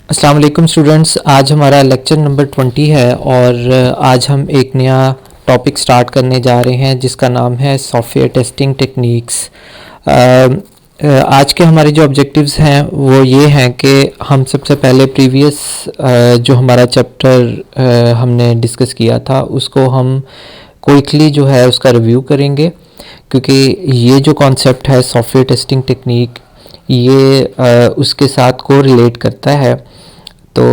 अस्सलाम वालेकुम स्टूडेंट्स, आज हमारा लेक्चर नंबर 20 है और आज हम एक नया टॉपिक स्टार्ट करने जा रहे हैं जिसका नाम है सॉफ्टवेयर टेस्टिंग टेक्निक्स। आज के हमारे जो ऑब्जेक्टिव्स हैं वो ये हैं कि हम सबसे पहले प्रीवियस जो हमारा चैप्टर हमने डिस्कस किया था उसको हम क्विकली जो है उसका रिव्यू करेंगे, क्योंकि ये जो कॉन्सेप्ट है सॉफ्टवेयर टेस्टिंग टेक्निक ये उसके साथ को रिलेट करता है। तो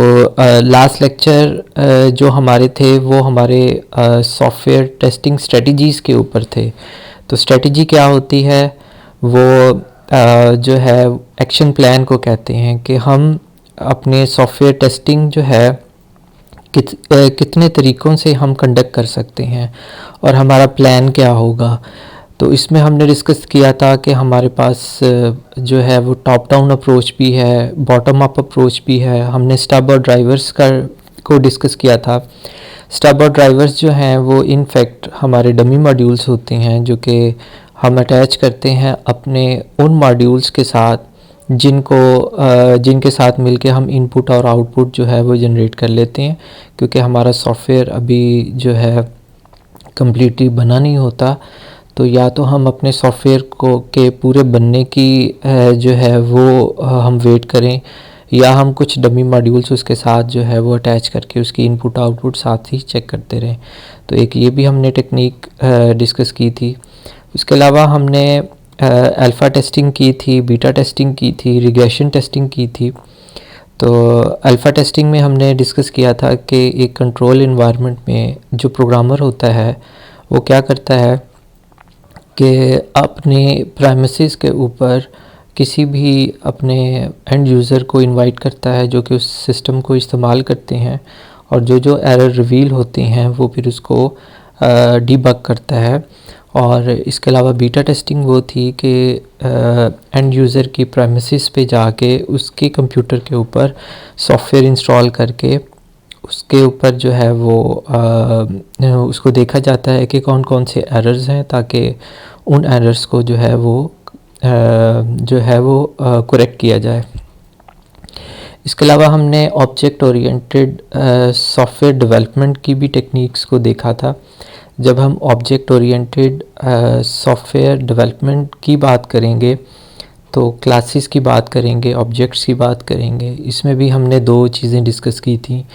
लास्ट लेक्चर जो हमारे थे वो हमारे सॉफ्टवेयर टेस्टिंग स्ट्रेटजीज़ के ऊपर थे। तो स्ट्रेटजी क्या होती है, वो जो है एक्शन प्लान को कहते हैं कि हम अपने सॉफ्टवेयर टेस्टिंग जो है कितने तरीक़ों से हम कंडक्ट कर सकते हैं और हमारा प्लान क्या होगा। तो इसमें हमने डिस्कस किया था कि हमारे पास जो है वो टॉप डाउन अप्रोच भी है, बॉटम अप अप्रोच भी है। हमने स्टब और ड्राइवर्स को डिस्कस किया था। स्टब और ड्राइवर्स जो हैं वो इन फैक्ट हमारे डमी मॉड्यूल्स होते हैं जो कि हम अटैच करते हैं अपने उन मॉड्यूल्स के साथ जिनके साथ मिलके हम इनपुट और आउटपुट जो है वो जनरेट कर लेते हैं, क्योंकि हमारा सॉफ्टवेयर अभी जो है कम्प्लीटली बना नहीं होता। तो या तो हम अपने सॉफ्टवेयर को के पूरे बनने की जो है वो हम वेट करें, या हम कुछ डमी मॉड्यूल्स उसके साथ जो है वो अटैच करके उसकी इनपुट आउटपुट साथ ही चेक करते रहें। तो एक ये भी हमने टेक्निक डिस्कस की थी। उसके अलावा हमने अल्फ़ा टेस्टिंग की थी, बीटा टेस्टिंग की थी, रिग्रेशन टेस्टिंग की थी। तो अल्फ़ा टेस्टिंग में हमने डिस्कस किया था कि एक कंट्रोल इन्वायरमेंट में जो प्रोग्रामर होता है वो क्या करता है कि अपने प्रेमिसेस के ऊपर किसी भी अपने एंड यूज़र को इनवाइट करता है जो कि उस सिस्टम को इस्तेमाल करते हैं, और जो एरर रिवील होते हैं वो फिर उसको डीबग करता है। और इसके अलावा बीटा टेस्टिंग वो थी कि एंड यूज़र की प्रेमिसेस पे जाके उसके कंप्यूटर के ऊपर सॉफ्टवेयर इंस्टॉल करके उसके ऊपर जो है वो उसको देखा जाता है कि कौन कौन से एरर्स हैं, ताकि उन एरर्स को जो है वो करेक्ट किया जाए। इसके अलावा हमने ऑब्जेक्ट ओरिएंटेड सॉफ्टवेयर डेवलपमेंट की भी टेक्निक्स को देखा था। जब हम ऑब्जेक्ट ओरिएंटेड सॉफ्टवेयर डेवलपमेंट की बात करेंगे तो क्लासेस की बात करेंगे, ऑब्जेक्ट्स की बात करेंगे। इसमें भी हमने दो चीज़ें डिस्कस की थी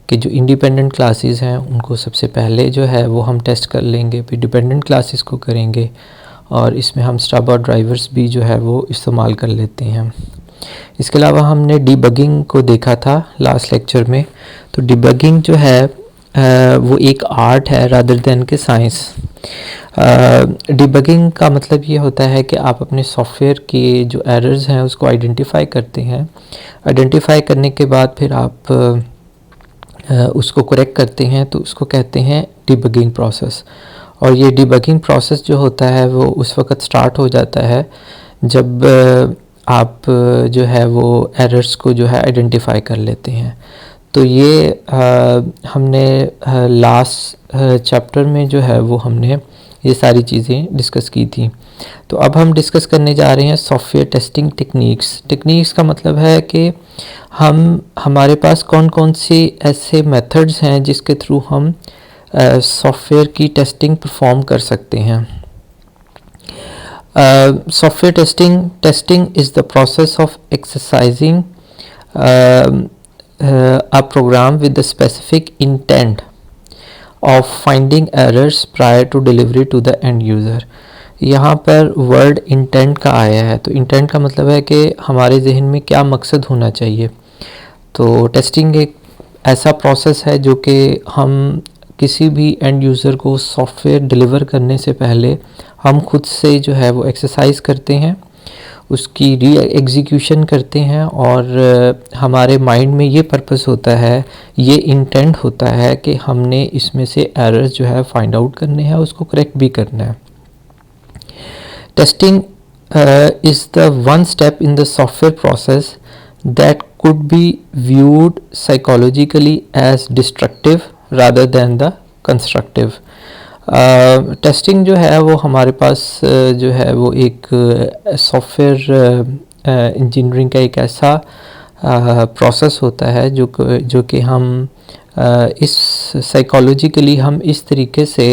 कि जो इंडिपेंडेंट क्लासेस हैं उनको सबसे पहले जो है वो हम टेस्ट कर लेंगे, फिर डिपेंडेंट क्लासेस को करेंगे, और इसमें हम स्टब और ड्राइवर्स भी जो है वो इस्तेमाल कर लेते हैं। इसके अलावा हमने डिबगिंग को देखा था लास्ट लेक्चर में। तो डिबगिंग जो है वो एक आर्ट है रादर देन के साइंस। डिबगिंग का मतलब ये होता है कि आप अपने सॉफ्टवेयर के जो एरर्स हैं उसको आइडेंटिफाई करते हैं। आइडेंटिफाई करने के बाद फिर आप उसको करेक्ट करते हैं, तो उसको कहते हैं डिबगिंग प्रोसेस। और ये डिबगिंग प्रोसेस जो होता है वो उस वक़्त स्टार्ट हो जाता है जब आप जो है वो एरर्स को जो है आइडेंटिफाई कर लेते हैं। तो ये हमने लास्ट चैप्टर में जो है वो हमने ये सारी चीज़ें डिस्कस की थी। तो अब हम डिस्कस करने जा रहे हैं सॉफ्टवेयर टेस्टिंग टेक्निक्स। टेक्निक्स का मतलब है कि हमारे पास कौन कौन से ऐसे मेथड्स हैं जिसके थ्रू हम सॉफ्टवेयर की टेस्टिंग परफॉर्म कर सकते हैं। Software testing is the process of exercising a program with the specific intent of finding errors prior to delivery to the end user। यहाँ पर वर्ड इंटेंट का आया है। तो इंटेंट का मतलब है कि हमारे जहन में क्या मकसद होना चाहिए। तो टेस्टिंग एक ऐसा प्रोसेस है जो कि हम किसी भी एंड यूज़र को सॉफ्टवेयर डिलीवर करने से पहले हम खुद से जो है वो एक्सरसाइज करते हैं, उसकी री एग्जीक्यूशन करते हैं, और हमारे माइंड में ये पर्पस होता है, ये इंटेंट होता है कि हमने इसमें से एरर्स जो है फाइंड आउट करने हैं, उसको करेक्ट भी करना है। Testing is the one step in the software process that could be viewed psychologically as destructive rather than the constructive. Testing जो है वो हमारे पास जो है वो एक सॉफ्टवेयर इंजीनियरिंग का एक ऐसा प्रोसेस होता है जो कि हम इस साइकोलॉजिकली हम इस तरीके से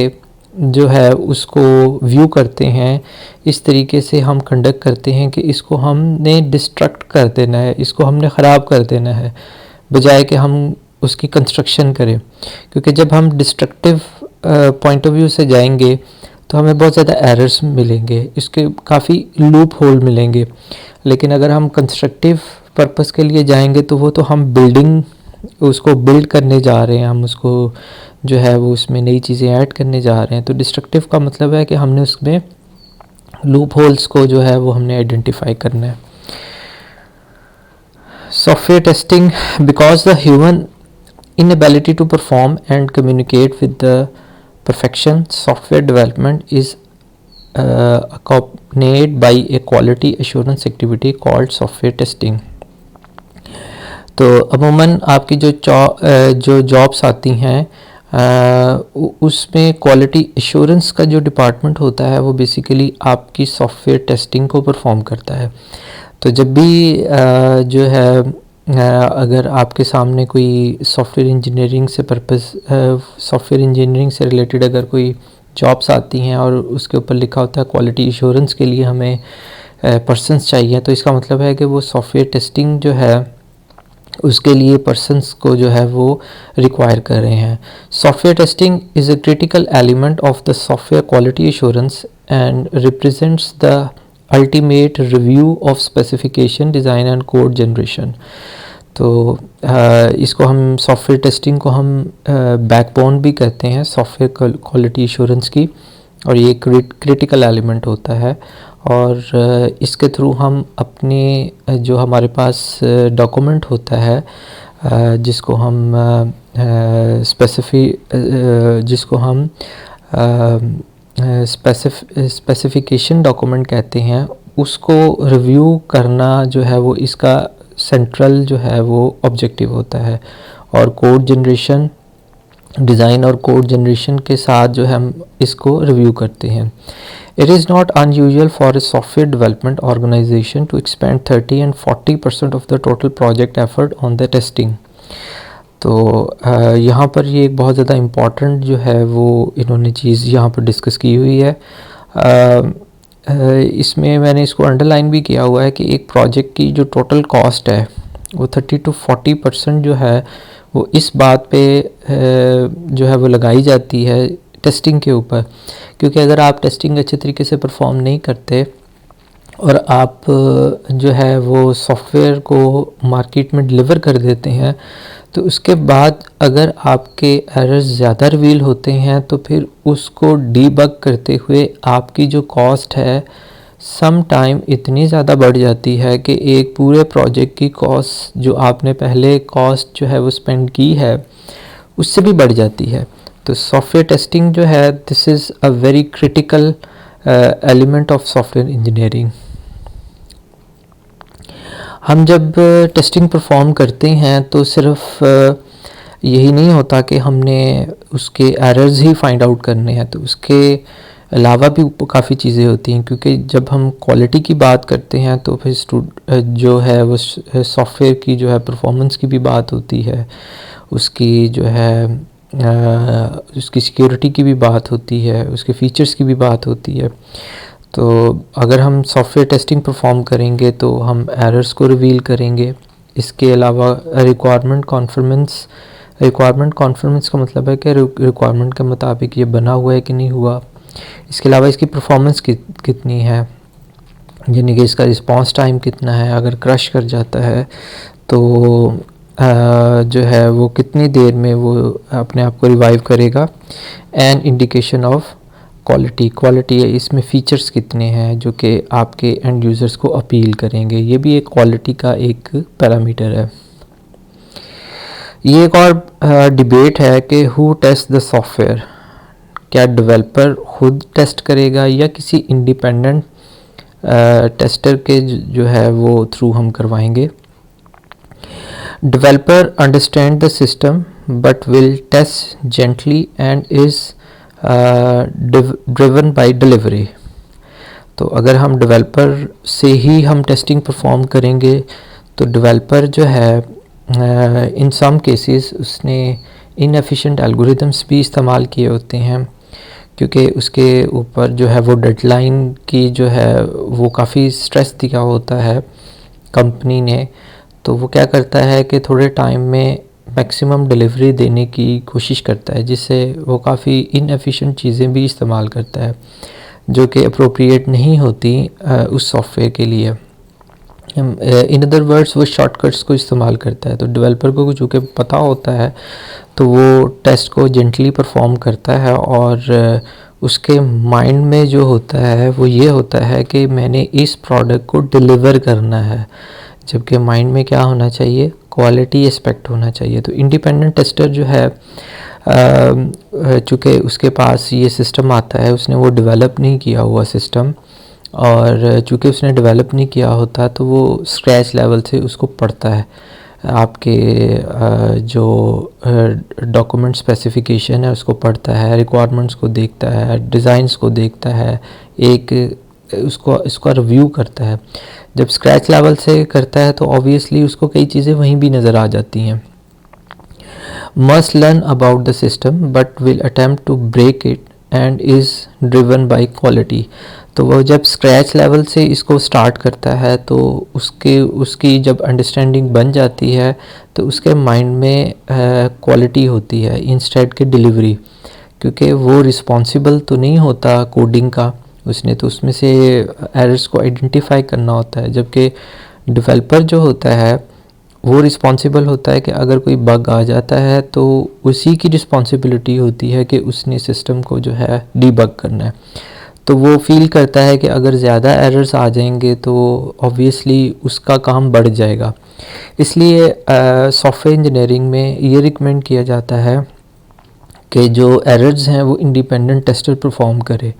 जो है उसको व्यू करते हैं, इस तरीके से हम कंडक्ट करते हैं कि इसको हमने डिस्ट्रक्ट कर देना है, इसको हमने ख़राब कर देना है, बजाय कि हम उसकी कंस्ट्रक्शन करें। क्योंकि जब हम डिस्ट्रक्टिव पॉइंट ऑफ व्यू से जाएंगे तो हमें बहुत ज़्यादा एरर्स मिलेंगे, इसके काफ़ी लूप होल मिलेंगे। लेकिन अगर हम कंस्ट्रक्टिव पर्पस के लिए जाएंगे तो वो तो हम उसको बिल्ड करने जा रहे हैं, हम उसको जो है वो उसमें नई चीज़ें ऐड करने जा रहे हैं। तो डिस्ट्रक्टिव का मतलब है कि हमने उसमें लूप होल्स को जो है वो हमने आइडेंटिफाई करना है। Software testing, because the human inability to perform and communicate with the perfection, software development is accompanied by a quality assurance activity called software testing. तो अमूमन आपकी जो जॉब्स आती हैं उसमें क्वालिटी एश्योरेंस का जो डिपार्टमेंट होता है वो बेसिकली आपकी सॉफ्टवेयर टेस्टिंग को परफॉर्म करता है। तो जब भी जो है अगर आपके सामने कोई सॉफ्टवेयर इंजीनियरिंग से रिलेटेड अगर कोई जॉब्स आती हैं और उसके ऊपर लिखा होता है क्वालिटी एश्योरेंस के लिए हमें पर्सन्स चाहिए, तो इसका मतलब है कि वो सॉफ्टवेयर टेस्टिंग जो है उसके लिए पर्सन्स को जो है वो रिक्वायर कर रहे हैं। Software testing is a critical element of the software quality assurance and represents the ultimate review of specification, design and code generation. तो इसको हम सॉफ्टवेयर टेस्टिंग को हम बैकबोन भी कहते हैं सॉफ्टवेयर क्वालिटी एश्योरेंस की, और ये क्रिटिकल एलिमेंट होता है। और इसके थ्रू हम अपने जो हमारे पास डॉक्यूमेंट होता है जिसको हम स्पेसिफिकेशन डॉक्यूमेंट कहते हैं, उसको रिव्यू करना जो है वो इसका सेंट्रल जो है वो ऑब्जेक्टिव होता है। और कोड जनरेशन, डिज़ाइन और कोड जनरेशन के साथ जो है हम इसको रिव्यू करते हैं। It is not unusual for a software development organization to expend 30 and 40% of the total project effort on the testing. तो यहाँ पर ये एक बहुत ज़्यादा इम्पॉर्टेंट जो है वो इन्होंने चीज़ यहाँ पर डिस्कस की हुई है। इसमें मैंने इसको अंडरलाइन भी किया हुआ है कि एक प्रोजेक्ट की जो टोटल कॉस्ट है वो 30 to 40% जो है वो इस बात पे जो है वो लगाई जाती है टेस्टिंग के ऊपर। क्योंकि अगर आप टेस्टिंग अच्छे तरीके से परफॉर्म नहीं करते और आप जो है वो सॉफ्टवेयर को मार्केट में डिलीवर कर देते हैं, तो उसके बाद अगर आपके एरर्स ज़्यादा रिवील होते हैं तो फिर उसको डीबग करते हुए आपकी जो कॉस्ट है सम टाइम इतनी ज़्यादा बढ़ जाती है कि एक पूरे प्रोजेक्ट की कॉस्ट जो आपने पहले कॉस्ट जो है वो स्पेंड की है उससे भी बढ़ जाती है। तो सॉफ्टवेयर टेस्टिंग जो है this is a very critical element of software engineering. हम जब टेस्टिंग परफॉर्म करते हैं तो सिर्फ यही नहीं होता कि हमने उसके एरर्स ही फाइंड आउट करने हैं, तो उसके अलावा भी काफ़ी चीज़ें होती हैं। क्योंकि जब हम क्वालिटी की बात करते हैं तो फिर जो है वो सॉफ्टवेयर की जो है परफॉर्मेंस की भी बात होती है, उसकी जो है उसकी सिक्योरिटी की भी बात होती है, उसके फीचर्स की भी बात होती है। तो अगर हम सॉफ्टवेयर टेस्टिंग परफॉर्म करेंगे तो हम एरर्स को रिवील करेंगे। इसके अलावा रिक्वायरमेंट कॉन्फर्मेंस का मतलब है कि रिक्वायरमेंट के मुताबिक ये बना हुआ है कि नहीं हुआ। इसके अलावा इसकी परफॉर्मेंस कितनी है, यानी कि इसका रिस्पांस टाइम कितना है, अगर क्रश कर जाता है तो जो है वो कितनी देर में वो अपने आप को रिवाइव करेगा। एंड इंडिकेशन ऑफ क्वालिटी है, इसमें फ़ीचर्स कितने हैं जो कि आपके एंड यूज़र्स को अपील करेंगे, ये भी एक क्वालिटी का एक पैरामीटर है। ये एक और डिबेट है कि हु टेस्ट द सॉफ्टवेयर, क्या डेवलपर खुद टेस्ट करेगा या किसी इंडिपेंडेंट टेस्टर के जो है वो थ्रू हम करवाएंगे। Developer understand the system but will test gently and is driven by delivery. तो अगर हम डेवलपर से ही हम टेस्टिंग परफॉर्म करेंगे तो डेवलपर जो है इन सम केसेस उसने इनएफिशिएंट एल्गोरिदम्स भी इस्तेमाल किए होते हैं, क्योंकि उसके ऊपर जो है वो डेडलाइन की जो है वो काफ़ी स्ट्रेस दिया होता है कंपनी ने। तो वो क्या करता है कि थोड़े टाइम में मैक्सिमम डिलीवरी देने की कोशिश करता है, जिससे वो काफ़ी इनएफिशिएंट चीज़ें भी इस्तेमाल करता है जो कि अप्रोप्रिएट नहीं होती उस सॉफ्टवेयर के लिए। इन अदर वर्ड्स वो शॉर्टकट्स को इस्तेमाल करता है। तो डेवलपर को चूँकि पता होता है तो वो टेस्ट को जेंटली परफॉर्म करता है, और उसके माइंड में जो होता है वो ये होता है कि मैंने इस प्रोडक्ट को डिलीवर करना है, जबकि माइंड में क्या होना चाहिए, क्वालिटी एस्पेक्ट होना चाहिए। तो इंडिपेंडेंट टेस्टर जो है चूँकि उसके पास ये सिस्टम आता है, उसने वो डेवलप नहीं किया हुआ सिस्टम, और चूँकि उसने डेवलप नहीं किया होता तो वो स्क्रैच लेवल से उसको पढ़ता है। आपके जो डॉक्यूमेंट स्पेसिफिकेशन है उसको पढ़ता है, रिक्वायरमेंट्स को देखता है, डिज़ाइंस को देखता है, एक उसका रिव्यू करता है। जब स्क्रैच लेवल से करता है तो ऑब्वियसली उसको कई चीज़ें वहीं भी नज़र आ जाती हैं। Must learn about the system but will attempt to break it and is driven by quality. तो वो जब स्क्रैच लेवल से इसको स्टार्ट करता है तो उसकी जब अंडरस्टैंडिंग बन जाती है तो उसके माइंड में क्वालिटी होती है इंस्टेड के डिलीवरी, क्योंकि वो रिस्पॉन्सिबल तो नहीं होता कोडिंग का, उसने तो उसमें से एरर्स को आइडेंटिफाई करना होता है। जबकि डेवलपर जो होता है वो रिस्पॉन्सिबल होता है कि अगर कोई बग आ जाता है तो उसी की रिस्पॉन्सिबिलिटी होती है कि उसने सिस्टम को जो है डीबग करना है। तो वो फील करता है कि अगर ज़्यादा एरर्स आ जाएंगे तो ऑब्वियसली उसका काम बढ़ जाएगा। इसलिए सॉफ्टवेयर इंजीनियरिंग में ये रिकमेंड किया जाता है कि जो एरर्स हैं वो इंडिपेंडेंट टेस्टर परफॉर्म करे।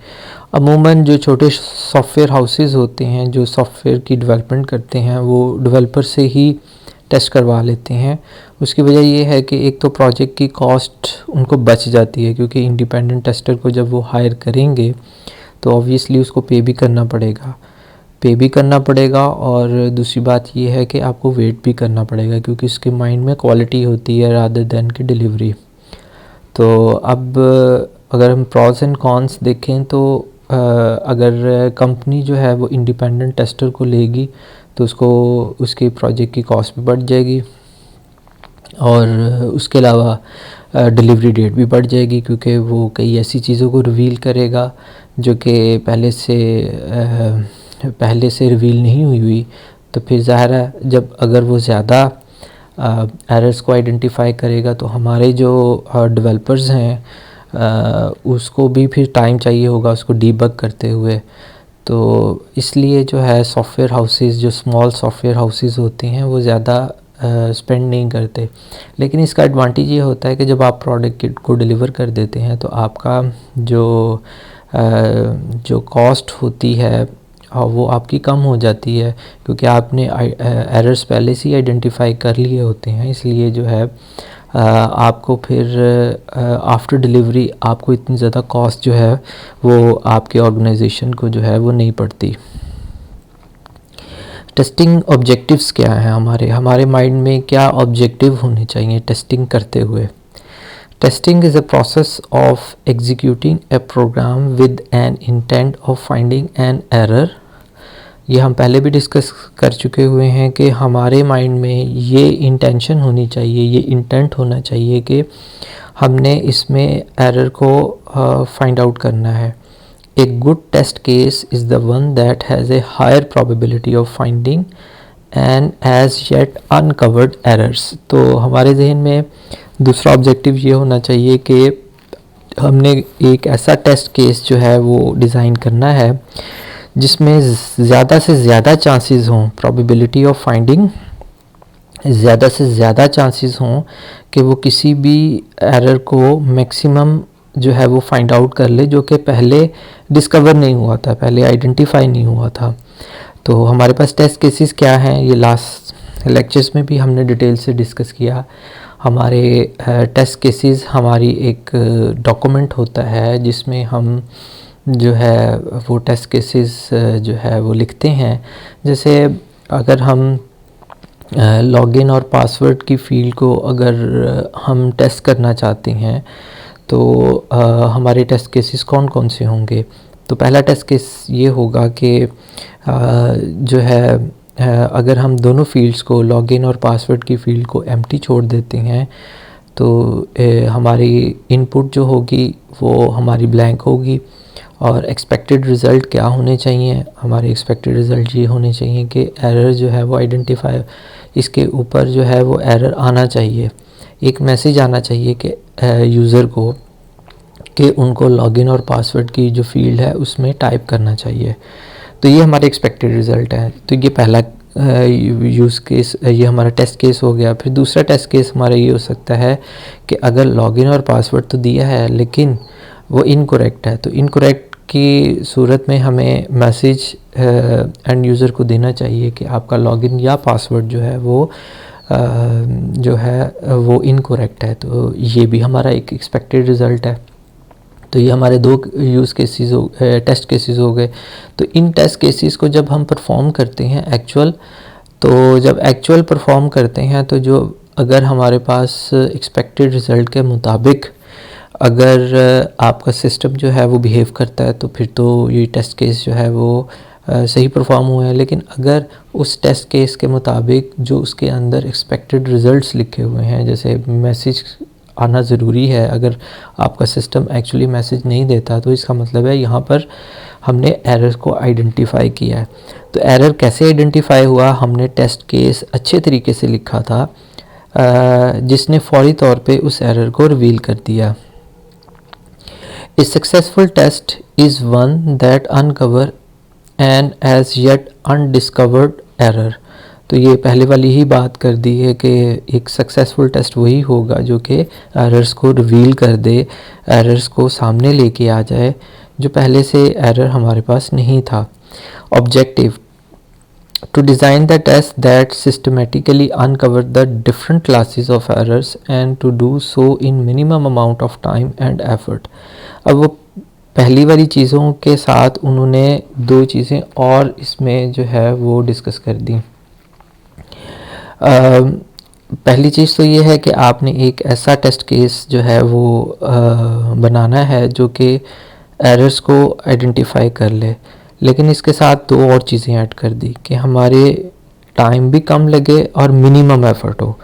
अमूमन जो छोटे सॉफ्टवेयर हाउसेस होते हैं जो सॉफ्टवेयर की डेवलपमेंट करते हैं वो डेवलपर से ही टेस्ट करवा लेते हैं। उसकी वजह ये है कि एक तो प्रोजेक्ट की कॉस्ट उनको बच जाती है, क्योंकि इंडिपेंडेंट टेस्टर को जब वो हायर करेंगे तो ऑब्वियसली उसको पे भी करना पड़ेगा। और दूसरी बात ये है कि आपको वेट भी करना पड़ेगा, क्योंकि उसके माइंड में क्वालिटी होती है रादर देन की डिलीवरी। तो अब अगर हम प्रॉस एंड कॉन्स देखें तो अगर कंपनी जो है वो इंडिपेंडेंट टेस्टर को लेगी तो उसको उसके प्रोजेक्ट की कॉस्ट भी बढ़ जाएगी, और उसके अलावा डिलीवरी डेट भी बढ़ जाएगी, क्योंकि वो कई ऐसी चीज़ों को रिवील करेगा जो कि पहले से रिवील नहीं हुई। तो फिर ज़ाहिर है जब अगर वो ज़्यादा एरर्स को आइडेंटिफाई करेगा तो हमारे जो डेवलपर्स हैं उसको भी फिर टाइम चाहिए होगा उसको डीबग करते हुए। तो इसलिए जो है सॉफ्टवेयर हाउसेस, जो स्मॉल सॉफ्टवेयर हाउसेस होते हैं वो ज़्यादा स्पेंड नहीं करते। लेकिन इसका एडवांटेज ये होता है कि जब आप प्रोडक्ट को डिलीवर कर देते हैं तो आपका जो कॉस्ट होती है वो आपकी कम हो जाती है, क्योंकि आपने एरर्स पहले से ही आइडेंटिफाई कर लिए होते हैं। इसलिए जो है आपको फिर आफ्टर डिलीवरी आपको इतनी ज़्यादा कॉस्ट जो है वो आपके ऑर्गेनाइजेशन को जो है वो नहीं पड़ती। टेस्टिंग ऑब्जेक्टिव्स क्या हैं, हमारे माइंड में क्या ऑब्जेक्टिव होने चाहिए टेस्टिंग करते हुए। Testing is a process of executing a program with an intent of finding an error. ये हम पहले भी डिस्कस कर चुके हुए हैं कि हमारे माइंड में ये इंटेंशन होनी चाहिए, ये इंटेंट होना चाहिए कि हमने इसमें एरर को फाइंड आउट करना है। A good test case is the one that has a higher probability of finding and as yet uncovered errors. तो हमारे जहन में दूसरा ऑब्जेक्टिव ये होना चाहिए कि हमने एक ऐसा टेस्ट केस जो है वो डिज़ाइन करना है जिसमें ज़्यादा से ज़्यादा चांसेस हों, प्रोबेबिलिटी ऑफ फाइंडिंग ज़्यादा से ज़्यादा चांसेस हों कि वो किसी भी एरर को मैक्सिमम जो है वो फाइंड आउट कर ले, जो कि पहले डिस्कवर नहीं हुआ था, पहले आइडेंटिफाई नहीं हुआ था। तो हमारे पास टेस्ट केसेस क्या हैं, ये लास्ट लेक्चर्स में भी हमने डिटेल से डिस्कस किया। हमारे टेस्ट केसेस हमारी एक डॉक्यूमेंट होता है जिसमें हम जो है वो टेस्ट केसेस जो है वो लिखते हैं। जैसे अगर हम लॉगिन और पासवर्ड की फ़ील्ड को अगर हम टेस्ट करना चाहते हैं तो हमारे टेस्ट केसेस कौन कौन से होंगे। तो पहला टेस्ट केस ये होगा कि जो है अगर हम दोनों फ़ील्ड्स को लॉगिन और पासवर्ड की फ़ील्ड को एम्प्टी छोड़ देते हैं तो हमारी इनपुट जो होगी वो हमारी ब्लैंक होगी। और एक्सपेक्टेड रिज़ल्ट क्या होने चाहिए, हमारे एक्सपेक्टेड रिज़ल्ट ये होने चाहिए कि एरर जो है वो आइडेंटिफाई, इसके ऊपर जो है वो एरर आना चाहिए, एक मैसेज आना चाहिए कि यूज़र को कि उनको लॉगिन और पासवर्ड की जो फ़ील्ड है उसमें टाइप करना चाहिए। तो ये हमारे एक्सपेक्टेड रिज़ल्ट है। तो ये पहला यूज़ केस, ये हमारा टेस्ट केस हो गया। फिर दूसरा टेस्ट केस हमारा ये हो सकता है कि अगर लॉगिन और पासवर्ड तो दिया है लेकिन वो इनकरेक्ट है, तो इनकरेक्ट की सूरत में हमें मैसेज एंड यूज़र को देना चाहिए कि आपका लॉगिन या पासवर्ड जो है वो जो है वो इनकरेक्ट है। तो ये भी हमारा एक एक्सपेक्टेड रिज़ल्ट है। तो ये हमारे दो यूज़ केसेस हो, टेस्ट केसेस हो गए। तो इन टेस्ट केसेस को जब हम परफॉर्म करते हैं एक्चुअल, तो जब एक्चुअल परफॉर्म करते हैं तो जो अगर हमारे पास एक्सपेक्टेड रिज़ल्ट के मुताबिक अगर आपका सिस्टम जो है वो बिहेव करता है तो फिर तो ये टेस्ट केस जो है वो सही परफॉर्म हुआ है। लेकिन अगर उस टेस्ट केस के मुताबिक जो उसके अंदर एक्सपेक्टेड रिज़ल्ट्स लिखे हुए हैं, जैसे मैसेज आना ज़रूरी है, अगर आपका सिस्टम एक्चुअली मैसेज नहीं देता तो इसका मतलब है यहाँ पर हमने एरर को आइडेंटिफाई किया है। तो एरर कैसे आइडेंटिफाई हुआ, हमने टेस्ट केस अच्छे तरीके से लिखा था जिसने फौरी तौर पे उस एरर को रिवील कर दिया। A successful test is one that uncover an as yet undiscovered error। तो ये पहले वाली ही बात कर दी है कि एक सक्सेसफुल टेस्ट वही होगा जो कि एरर्स को रिवील कर दे, एरर्स को सामने लेके आ जाए जो पहले से एरर हमारे पास नहीं था। Objective to design the test that systematically uncover the different classes of errors and to do so in minimum amount of time and effort। अब वो पहली वाली चीज़ों के साथ उन्होंने दो चीज़ें और इसमें जो है वो डिस्कस कर दी। पहली चीज़ तो ये है कि आपने एक ऐसा टेस्ट केस जो है वो बनाना है जो कि एरर्स को आइडेंटिफाई कर ले, लेकिन इसके साथ दो और चीज़ें ऐड कर दी कि हमारे टाइम भी कम लगे और मिनिमम एफर्ट हो।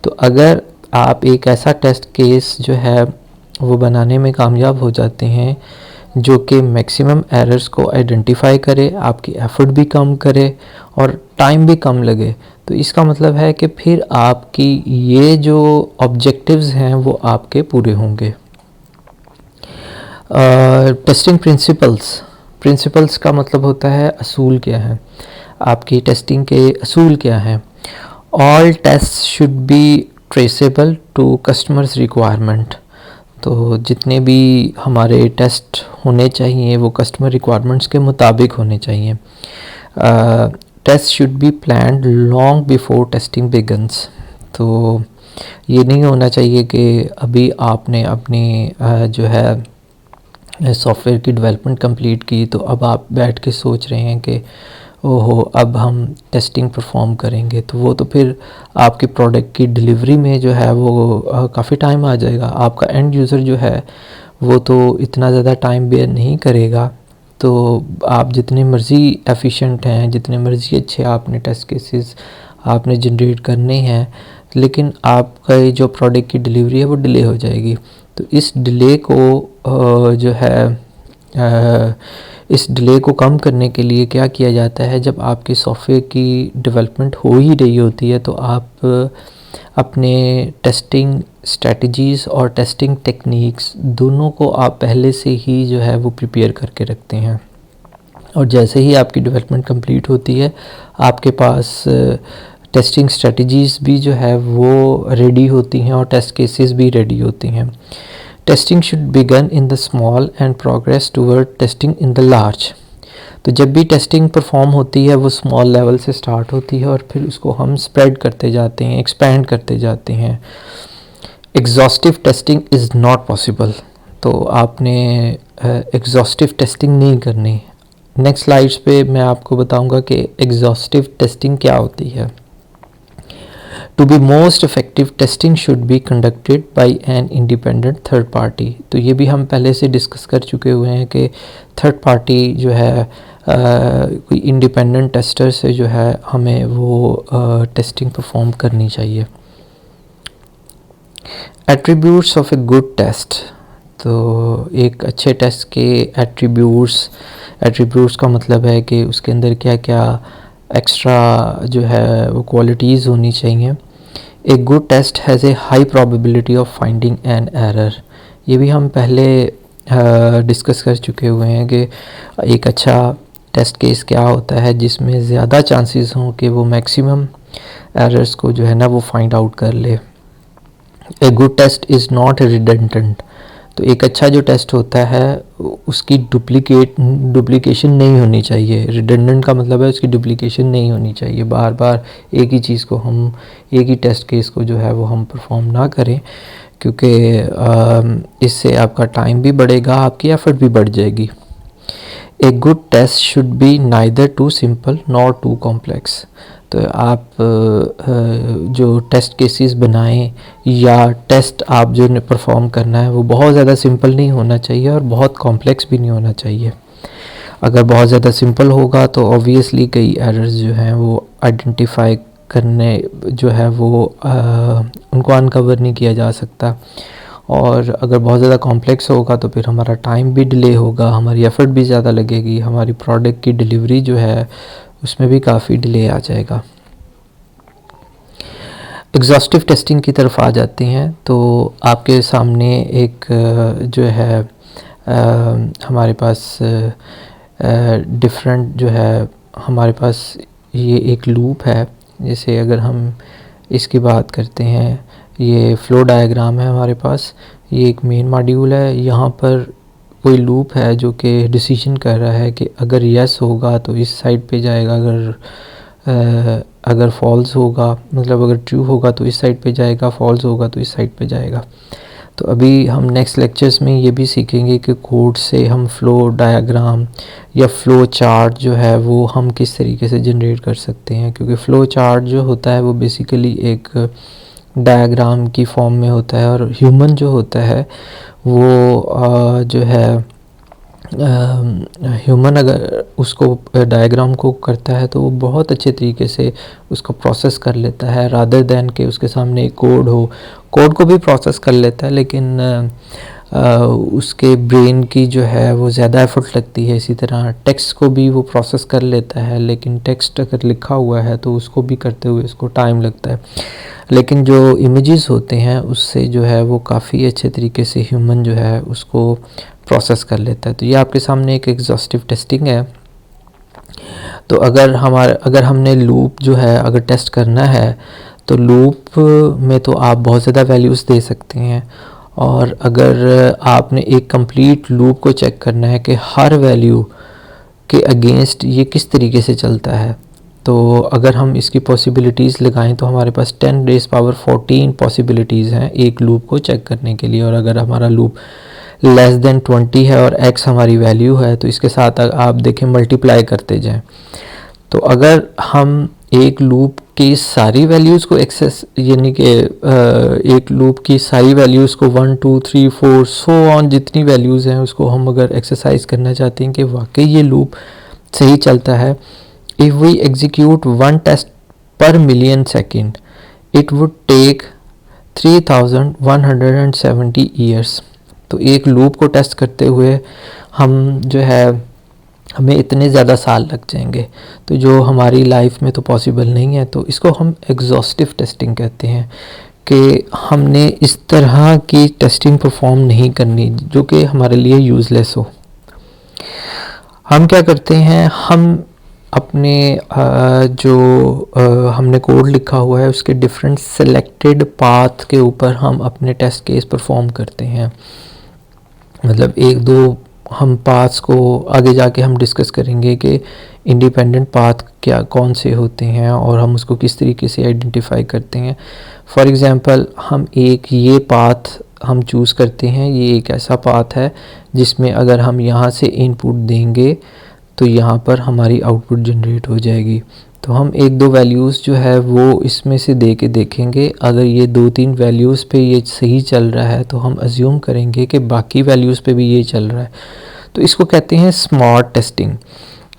तो अगर आप एक ऐसा टेस्ट केस जो है वो बनाने में कामयाब हो जाते हैं जो कि मैक्सिमम एरर्स को आइडेंटिफाई करे, आपकी एफर्ट भी कम करे और टाइम भी कम लगे, तो इसका मतलब है कि फिर आपकी ये जो ऑब्जेक्टिव्स हैं वो आपके पूरे होंगे। टेस्टिंग प्रिंसिपल्स का मतलब होता है असूल क्या है, आपकी टेस्टिंग के असूल क्या हैं। All test should be traceable to customers requirement. तो जितने भी हमारे टेस्ट होने चाहिए वो कस्टमर रिक्वायरमेंट्स के मुताबिक होने चाहिए। Test should be planned long before testing begins. तो ये नहीं होना चाहिए कि अभी आपने अपनी जो है सॉफ्टवेयर की डेवलपमेंट कंप्लीट की तो अब आप बैठ के सोच रहे हैं कि ओहो अब हम टेस्टिंग परफॉर्म करेंगे, तो वो तो फिर आपके प्रोडक्ट की डिलीवरी में जो है वो काफ़ी टाइम आ जाएगा। आपका एंड यूज़र जो है वो तो इतना ज़्यादा टाइम बेयर नहीं करेगा। तो आप जितने मर्ज़ी एफिशिएंट हैं, जितने मर्ज़ी अच्छे आपने टेस्ट केसेस आपने जनरेट करने हैं, लेकिन आपका ये जो प्रोडक्ट की डिलीवरी है वो डिले हो जाएगी। तो इस डिले को जो है इस डिले को कम करने के लिए क्या किया जाता है, जब आपके सॉफ्टवेयर की डेवलपमेंट हो ही रही होती है तो आप अपने टेस्टिंग स्ट्रेटजीज़ और टेस्टिंग टेक्निक्स दोनों को आप पहले से ही जो है वो प्रिपेयर करके रखते हैं। और जैसे ही आपकी डेवलपमेंट कंप्लीट होती है आपके पास टेस्टिंग स्ट्रेटजीज़ भी जो है वो रेडी होती हैं और टेस्ट केसेस भी रेडी होती हैं। Testing should begin in the small and progress toward testing in the large. तो जब भी टेस्टिंग परफॉर्म होती है वो स्मॉल लेवल से स्टार्ट होती है और फिर उसको हम स्प्रेड करते जाते हैं, एक्सपेंड करते जाते हैं। Exhaustive testing is not possible. तो आपने एग्जॉस्टिव टेस्टिंग नहीं करनी। नेक्स्ट स्लाइड्स पे मैं आपको बताऊंगा कि एग्जॉस्टिव टेस्टिंग क्या होती है। To be most effective testing should be conducted by an independent third party. तो ये भी हम पहले से डिस्कस कर चुके हुए हैं कि थर्ड पार्टी जो है कोई इंडिपेंडेंट टेस्टर से जो है हमें वो टेस्टिंग परफॉर्म करनी चाहिए। Attributes of a good test. तो एक अच्छे टेस्ट के एट्रीब्यूट्स का मतलब है कि उसके अंदर क्या क्या एक्स्ट्रा जो है वो क्वालिटीज़ होनी चाहिए। A good test has a high probability of finding an error. ये भी हम पहले डिस्कस कर चुके हुए हैं कि एक अच्छा टेस्ट केस क्या होता है जिसमें ज़्यादा चांसेस हों कि वो मैक्सिमम एरर्स को जो है ना वो फाइंड आउट कर ले। A good test is not redundant. तो एक अच्छा जो टेस्ट होता है उसकी डुप्लीकेशन नहीं होनी चाहिए। रिडंडेंट का मतलब है उसकी डुप्लीकेशन नहीं होनी चाहिए, बार बार एक ही चीज़ को हम एक ही टेस्ट केस को जो है वो हम परफॉर्म ना करें, क्योंकि इससे आपका टाइम भी बढ़ेगा, आपकी एफर्ट भी बढ़ जाएगी। A good test should be neither too simple nor too complex. तो आप जो टेस्ट केसेस बनाएं या टेस्ट आप जो परफॉर्म करना है वो बहुत ज़्यादा सिंपल नहीं होना चाहिए और बहुत कॉम्प्लेक्स भी नहीं होना चाहिए। अगर बहुत ज़्यादा सिंपल होगा तो ऑब्वियसली कई एरर्स जो हैं वो आइडेंटिफाई करने जो है वो उनको अनकवर नहीं किया जा सकता, और अगर बहुत ज़्यादा कॉम्प्लेक्स होगा तो फिर हमारा टाइम भी डिले होगा, हमारी एफ़र्ट भी ज़्यादा लगेगी, हमारी प्रोडक्ट की डिलीवरी जो है उसमें भी काफ़ी डिले आ जाएगा। एग्जॉस्टिव टेस्टिंग की तरफ आ जाते हैं। तो आपके सामने एक जो है हमारे पास डिफरेंट जो है हमारे पास ये एक लूप है। जैसे अगर हम इसकी बात करते हैं, ये फ्लो डायग्राम है हमारे पास, ये एक मेन मॉड्यूल है, यहाँ पर कोई लूप है जो कि डिसीजन कर रहा है कि अगर यस होगा तो इस साइड पे जाएगा, अगर फॉल्स होगा मतलब अगर ट्रू होगा तो इस साइड पे जाएगा, फॉल्स होगा तो इस साइड पे जाएगा। तो अभी हम नेक्स्ट लेक्चर्स में ये भी सीखेंगे कि कोड से हम फ्लो डायग्राम या फ्लो चार्ट जो है वो हम किस तरीके से जनरेट कर सकते हैं, क्योंकि फ़्लो चार्ट जो होता है वो बेसिकली एक डायग्राम की फॉर्म में होता है, और ह्यूमन जो होता है वो जो है ह्यूमन अगर उसको डायग्राम को करता है तो वो बहुत अच्छे तरीके से उसको प्रोसेस कर लेता है, रादर दैन के उसके सामने एक कोड हो। कोड को भी प्रोसेस कर लेता है लेकिन उसके ब्रेन की जो है वो ज़्यादा एफर्ट लगती है। इसी तरह टेक्स्ट को भी वो प्रोसेस कर लेता है, लेकिन टेक्स्ट अगर लिखा हुआ है तो उसको भी करते हुए उसको टाइम लगता है। लेकिन जो इमेजेस होते हैं उससे जो है वो काफ़ी अच्छे तरीके से ह्यूमन जो है उसको प्रोसेस कर लेता है। तो ये आपके सामने एक एग्जॉस्टिव टेस्टिंग है। तो अगर हमने लूप जो है अगर टेस्ट करना है तो लूप में तो आप बहुत ज़्यादा वैल्यूज़ दे सकते हैं, और अगर आपने एक कंप्लीट लूप को चेक करना है कि हर वैल्यू के अगेंस्ट ये किस तरीके से चलता है, तो अगर हम इसकी पॉसिबिलिटीज़ लगाएं तो हमारे पास 10⁻14 पॉसिबिलिटीज़ हैं एक लूप को चेक करने के लिए। और अगर हमारा लूप लेस देन 20 है और x हमारी वैल्यू है तो इसके साथ आप देखें मल्टीप्लाई करते जाएं। तो अगर हम एक लूप की सारी वैल्यूज़ को एक्सेस यानी कि एक लूप की सारी वैल्यूज़ को 1 2 3 4 सो ऑन जितनी वैल्यूज़ हैं उसको हम अगर एक्सरसाइज करना चाहते हैं कि वाकई ये लूप सही चलता है, if we execute one test पर million second it would take 3170 years. तो एक लूप को टेस्ट करते हुए हम जो है हमें इतने ज़्यादा साल लग जाएंगे, तो जो हमारी लाइफ में तो पॉसिबल नहीं है। तो इसको हम एग्जॉस्टिव टेस्टिंग कहते हैं कि हमने इस तरह की टेस्टिंग परफॉर्म नहीं करनी जो कि हमारे लिए यूज़लेस हो। हम क्या करते हैं, हम अपने हमने कोड लिखा हुआ है उसके डिफरेंट सेलेक्टेड पाथ के ऊपर हम अपने टेस्ट केस परफॉर्म करते हैं। मतलब एक दो हम पाथ्स को आगे जाके हम डिस्कस करेंगे कि इंडिपेंडेंट पाथ क्या कौन से होते हैं और हम उसको किस तरीके से आइडेंटिफाई करते हैं। फॉर एग्ज़ाम्पल हम एक ये पाथ हम चूज़ करते हैं, ये एक ऐसा पाथ है जिसमें अगर हम यहाँ से इनपुट देंगे तो यहाँ पर हमारी आउटपुट जनरेट हो जाएगी। तो हम 1-2 वैल्यूज़ जो है वो इसमें से दे के देखेंगे। अगर ये 2-3 वैल्यूज़ पे ये सही चल रहा है तो हम अज्यूम करेंगे कि बाकी वैल्यूज़ पे भी ये चल रहा है। तो इसको कहते हैं स्मार्ट टेस्टिंग,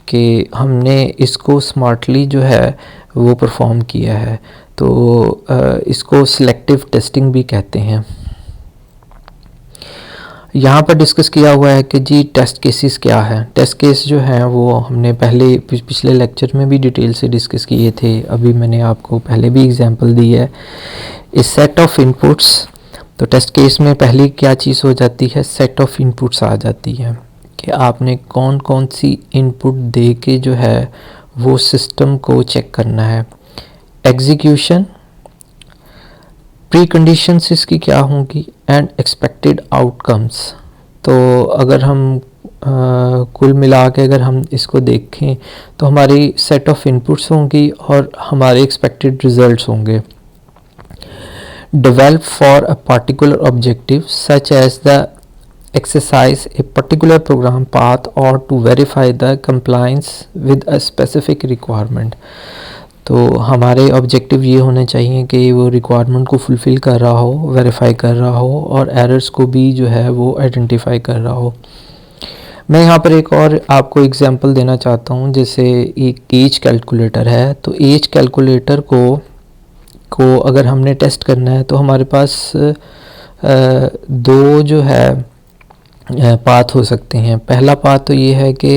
कि हमने इसको स्मार्टली जो है वो परफॉर्म किया है। तो इसको सिलेक्टिव टेस्टिंग भी कहते हैं। यहाँ पर डिस्कस किया हुआ है कि जी टेस्ट केसेस क्या है। टेस्ट केस जो हैं वो हमने पहले पिछले लेक्चर में भी डिटेल से डिस्कस किए थे। अभी मैंने आपको पहले भी एग्जांपल दी है। इस सेट ऑफ इनपुट्स, तो टेस्ट केस में पहली क्या चीज़ हो जाती है, सेट ऑफ इनपुट्स आ जाती है कि आपने कौन कौन सी इनपुट दे के जो है वो सिस्टम को चेक करना है। एग्जीक्यूशन, प्री कंडीशंस इसकी क्या होंगी, एंड एक्सपेक्टेड आउटकम्स। तो अगर हम कुल मिला के अगर हम इसको देखें तो हमारी सेट ऑफ इनपुट्स होंगी और हमारे एक्सपेक्टेड रिजल्ट्स होंगे। Develop for a particular objective such as the exercise a particular program path or to verify the compliance with a specific requirement। तो हमारे ऑब्जेक्टिव ये होने चाहिए कि वो रिक्वायरमेंट को फुलफ़िल कर रहा हो, वेरीफाई कर रहा हो और एरर्स को भी जो है वो आइडेंटिफाई कर रहा हो। मैं यहाँ पर एक और आपको एग्जांपल देना चाहता हूँ। जैसे एक एज कैलकुलेटर है, तो एज कैलकुलेटर को अगर हमने टेस्ट करना है तो हमारे पास दो जो है पाथ हो सकते हैं। पहला पाथ तो ये है कि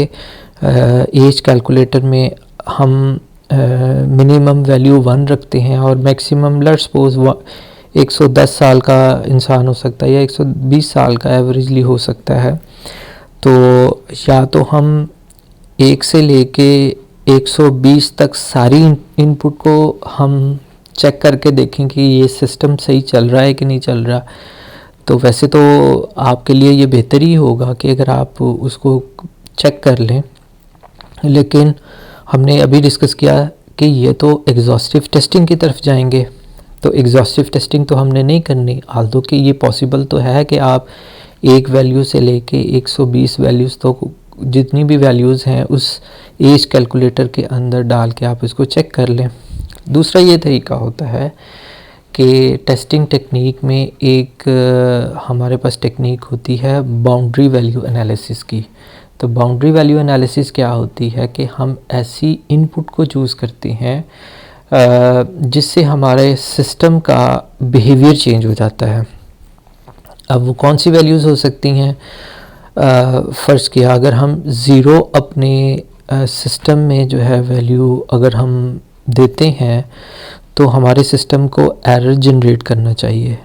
एज कैलकुलेटर में हम मिनिमम वैल्यू 1 रखते हैं और मैक्सिमम लेट्स सपोज 110 साल का इंसान हो सकता है या 120 साल का एवरेजली हो सकता है। तो या तो हम 1 से लेके 120 तक सारी इनपुट को हम चेक करके देखें कि ये सिस्टम सही चल रहा है कि नहीं चल रहा। तो वैसे तो आपके लिए ये बेहतर ही होगा कि अगर आप उसको चेक कर लें, लेकिन हमने अभी डिस्कस किया कि ये तो एग्जॉस्टिव टेस्टिंग की तरफ जाएंगे। तो एग्जॉस्टिव टेस्टिंग तो हमने नहीं करनी, आल्दो कि ये पॉसिबल तो है कि आप एक वैल्यू से लेके 120 वैल्यूज़ तो जितनी भी वैल्यूज़ हैं उस एज कैलकुलेटर के अंदर डाल के आप इसको चेक कर लें। दूसरा ये तरीका होता है कि टेस्टिंग टेक्निक में एक हमारे पास टेक्निक होती है बाउंड्री वैल्यू एनालिसिस की। तो बाउंड्री वैल्यू एनालिसिस क्या होती है कि हम ऐसी इनपुट को चूज़ करते हैं जिससे हमारे सिस्टम का बिहेवियर चेंज हो जाता है। अब वो कौन सी वैल्यूज़ हो सकती हैं, फ़र्ज़ किया अगर हम ज़ीरो अपने सिस्टम में जो है वैल्यू अगर हम देते हैं तो हमारे सिस्टम को एरर जनरेट करना चाहिए,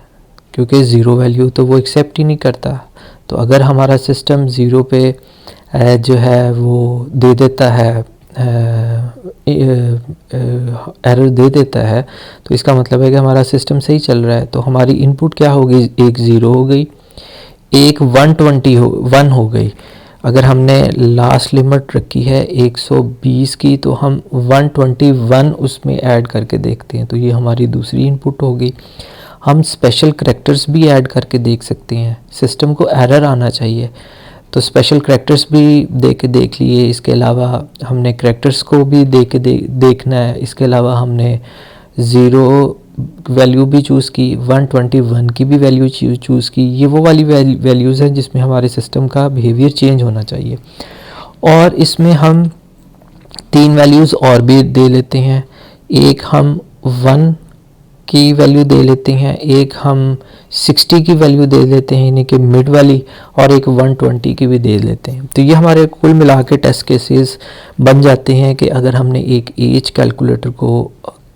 क्योंकि ज़ीरो वैल्यू तो वो एक्सेप्ट ही नहीं करता। तो अगर हमारा सिस्टम ज़ीरो पे जो है वो दे देता है, एरर दे देता है, तो इसका मतलब है कि हमारा सिस्टम सही चल रहा है। तो हमारी इनपुट क्या होगी, एक 0 हो गई, एक 1 हो गई। अगर हमने लास्ट लिमिट रखी है 120 की तो हम 121 उसमें ऐड करके देखते हैं, तो ये हमारी दूसरी इनपुट होगी। हम स्पेशल करैक्टर्स भी ऐड करके देख सकते हैं, सिस्टम को एरर आना चाहिए तो स्पेशल करैक्टर्स भी देख लिए। इसके अलावा हमने करैक्टर्स को भी देखना है। इसके अलावा हमने 0 वैल्यू भी चूज़ की, 121 की भी वैल्यू चूज़ की। ये वो वाली वैल्यूज़ हैं जिसमें हमारे सिस्टम का बिहेवियर चेंज होना चाहिए। और इसमें हम 3 वैल्यूज़ और भी दे लेते हैं। एक हम 1 की वैल्यू दे लेते हैं, एक हम 60 की वैल्यू दे लेते हैं यानी कि मिड वाली, और एक 120 की भी दे लेते हैं। तो ये हमारे कुल मिला के टेस्ट केसेस बन जाते हैं कि अगर हमने एक एज कैलकुलेटर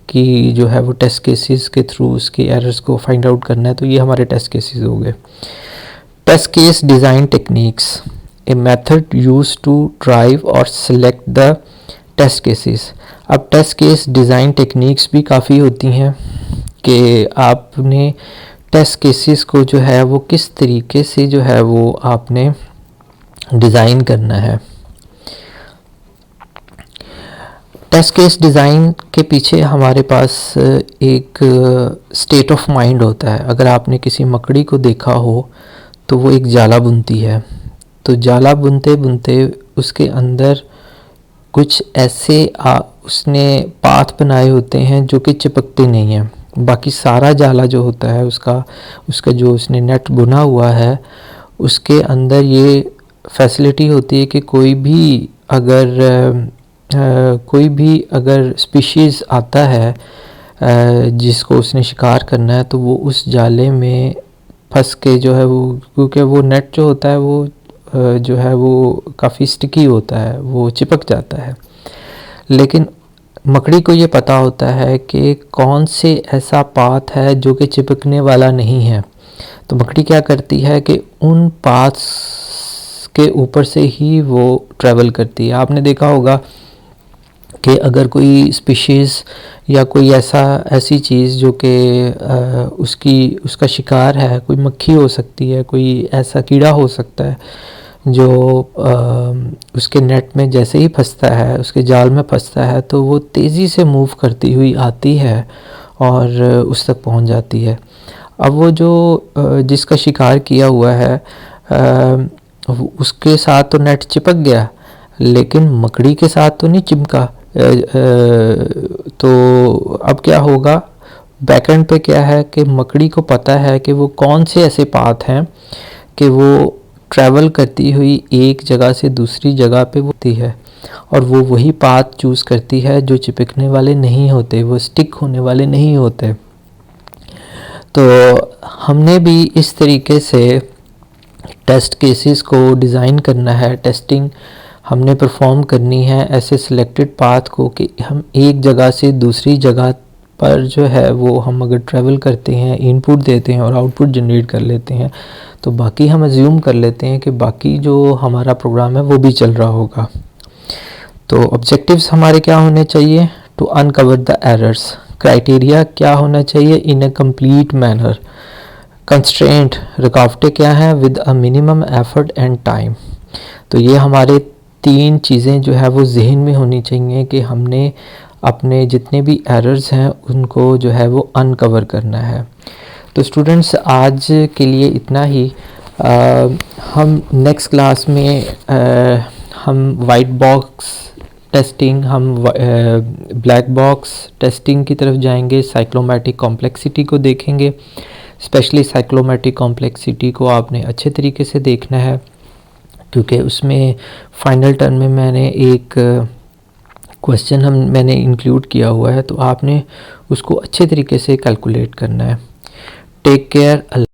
की जो है वो टेस्ट केसेस के थ्रू उसके एरर्स को फाइंड आउट करना है, तो ये हमारे टेस्ट केसेस हो गए। Test case design techniques, a method use to drive और सिलेक्ट द टेस्ट केसेस। अब टेस्ट केस डिज़ाइन टेक्निक्स भी काफ़ी होती हैं कि आपने टेस्ट केसेस को जो है वो किस तरीके से जो है वो आपने डिज़ाइन करना है। टेस्ट केस डिज़ाइन के पीछे हमारे पास एक स्टेट ऑफ माइंड होता है। अगर आपने किसी मकड़ी को देखा हो तो वो एक जाला बुनती है, तो जाला बुनते बुनते उसके अंदर कुछ ऐसे उसने पाथ बनाए होते हैं जो कि चिपकते नहीं हैं। बाकी सारा जाला जो होता है उसका जो उसने नेट बुना हुआ है उसके अंदर ये फैसिलिटी होती है कि कोई भी अगर स्पीशीज़ आता है जिसको उसने शिकार करना है तो वो उस जाले में फंस के जो है वो, क्योंकि वो नेट जो होता है वो जो है वो काफ़ी स्टिकी होता है, वो चिपक जाता है। लेकिन मकड़ी को ये पता होता है कि कौन से ऐसा पाथ है जो कि चिपकने वाला नहीं है। तो मकड़ी क्या करती है कि उन पाथ्स के ऊपर से ही वो ट्रैवल करती है। आपने देखा होगा कि अगर कोई स्पीशीज़ या कोई ऐसी चीज़ जो कि उसका शिकार है, कोई मक्खी हो सकती है, कोई ऐसा कीड़ा हो सकता है जो उसके नेट में जैसे ही फंसता है, उसके जाल में फंसता है तो वो तेज़ी से मूव करती हुई आती है और उस तक पहुंच जाती है। अब वो जो जिसका शिकार किया हुआ है उसके साथ तो नेट चिपक गया, लेकिन मकड़ी के साथ तो नहीं चिपका। तो अब क्या होगा, बैकएंड पे क्या है कि मकड़ी को पता है कि वो कौन से ऐसे पाथ हैं कि वो ट्रैवल करती हुई एक जगह से दूसरी जगह पे होती है, और वो वही पाथ चूज़ करती है जो चिपकने वाले नहीं होते, वो स्टिक होने वाले नहीं होते। तो हमने भी इस तरीके से टेस्ट केसेस को डिज़ाइन करना है, टेस्टिंग हमने परफॉर्म करनी है ऐसे सिलेक्टेड पाथ को कि हम एक जगह से दूसरी जगह पर जो है वो हम अगर ट्रैवल करते हैं, इनपुट देते हैं और आउटपुट जनरेट कर लेते हैं तो बाकी हम अज्यूम कर लेते हैं कि बाकी जो हमारा प्रोग्राम है वो भी चल रहा होगा। तो ऑब्जेक्टिव्स हमारे क्या होने चाहिए? To uncover the errors. Criteria क्या होना चाहिए? In a complete manner. Constraint, रुकावटें क्या हैं? With a minimum effort and time. तो ये हमारे 3 चीज़ें जो है वो जहन में होनी चाहिए कि हमने अपने जितने भी एरर्स हैं उनको जो है वो अनकवर करना है। तो स्टूडेंट्स आज के लिए इतना ही। हम नेक्स्ट क्लास में हम वाइट बॉक्स टेस्टिंग, हम ब्लैक बॉक्स टेस्टिंग की तरफ जाएंगे, साइक्लोमैटिक कॉम्प्लेक्सिटी को देखेंगे। स्पेशली साइक्लोमैटिक कॉम्प्लेक्सिटी को आपने अच्छे तरीके से देखना है क्योंकि उसमें फाइनल टर्म में मैंने एक क्वेश्चन मैंने इंक्लूड किया हुआ है, तो आपने उसको अच्छे तरीके से कैलकुलेट करना है। Take care.